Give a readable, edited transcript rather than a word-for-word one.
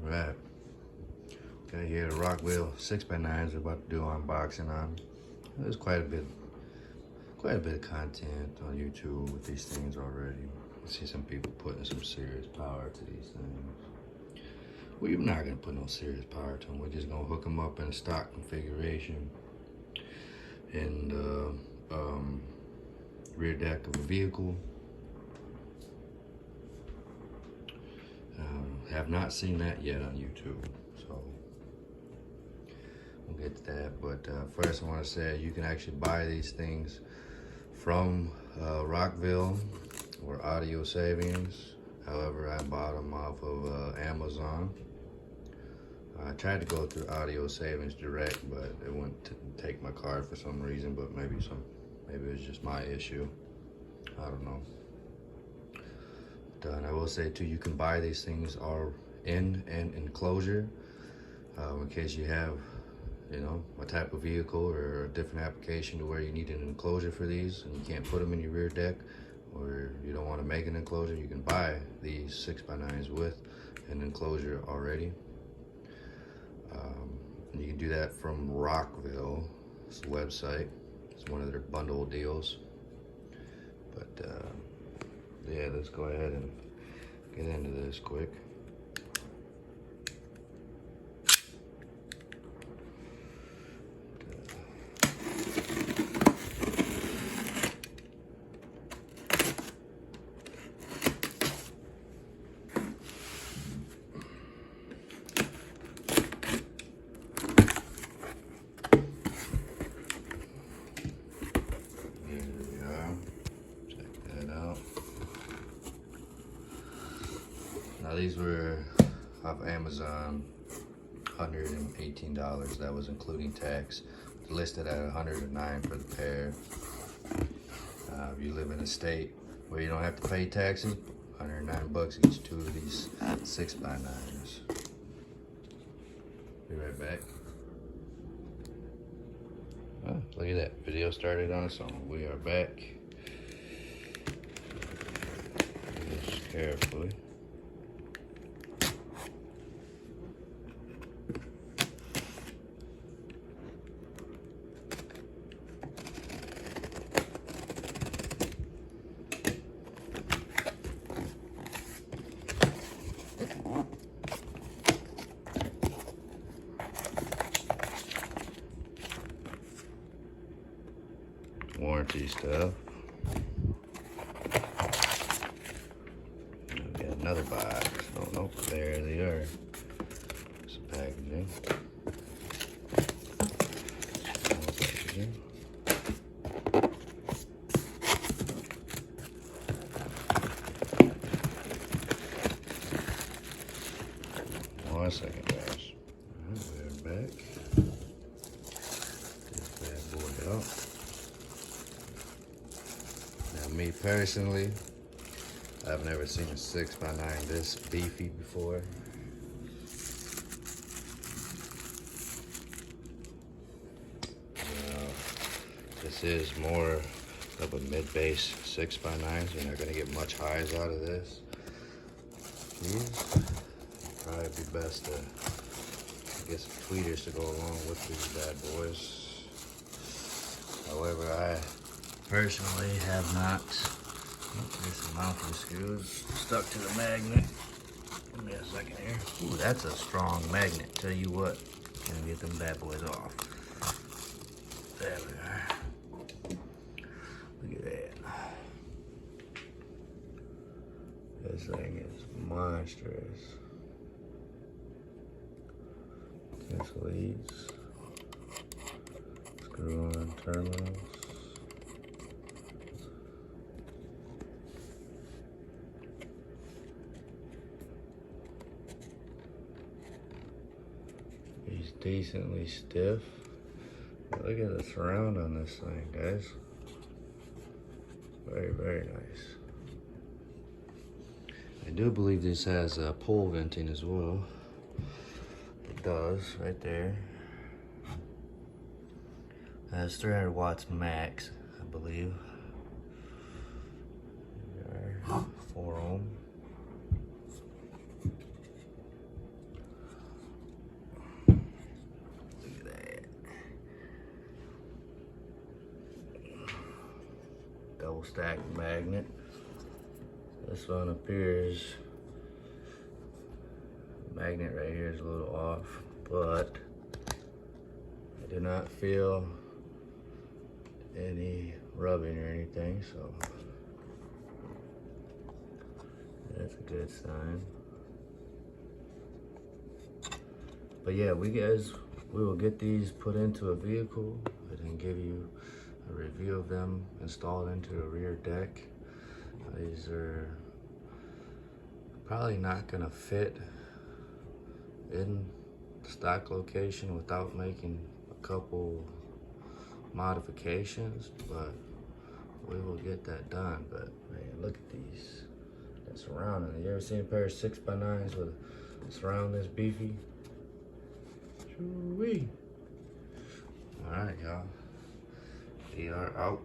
Right. Okay, here the Rockville 6x9's we're about to do unboxing on. There's quite a bit of content on YouTube with these things already. I see some people putting some serious power to these things. We're not gonna put no serious power to them. We're just gonna hook them up in a stock configuration in the rear deck of a vehicle. Have not seen that yet on YouTube, so we'll get to that. But first I want to say you can actually buy these things from Rockville or Audio Savings. However, I bought them off of Amazon. I tried to go through Audio Savings direct, but it wouldn't take my card for some reason. But maybe it was just my issue. I don't know. And I will say too, you can buy these things are in an enclosure in case you have, you know, a type of vehicle or a different application to where you need an enclosure for these and you can't put them in your rear deck, or you don't want to make an enclosure. You can buy these 6x9's with an enclosure already. And you can do that from Rockville. It's a website. It's one of their bundle deals. But yeah, let's go ahead and get into this quick. Now these were off Amazon, $118. That was including tax. Listed at $109 for the pair. If you live in a state where you don't have to pay taxes, $109 each two of these 6x9's. Be right back. Oh, look at that, video started on its own. We are back. Just carefully. Warranty stuff. We got another box. Oh no, there they are. Some packaging. More packaging. One second, guys. Alright, we're back. Get this bad boy out. Me personally, I've never seen a 6x9 this beefy before. This is more of a mid-bass 6x9, so you're not going to get much highs out of this. Probably be best to get some tweeters to go along with these bad boys. However, I personally have not. Oh, there's some mounting screws stuck to the magnet. Give me a second here. Ooh, that's a strong magnet. Tell you what, gonna get them bad boys off. There we are. Look at that. This thing is monstrous. 10 leads. Screw on terminals. He's decently stiff. Look at the surround on this thing, guys. Very, very nice. I do believe this has pole venting as well. It does, right there. It has 300 watts max, I believe. There, 4 ohm. stack magnet. This one appears, magnet right here is a little off, but I do not feel any rubbing or anything, so that's a good sign. But yeah, we will get these put into a vehicle and then give you a review of them installed into a rear deck. These are probably not gonna fit in stock location without making a couple modifications, but we will get that done. But man, look at these. That surrounding. You ever seen a pair of 6x9's with a surround this beefy? Choo-wee. All right, y'all. We are out.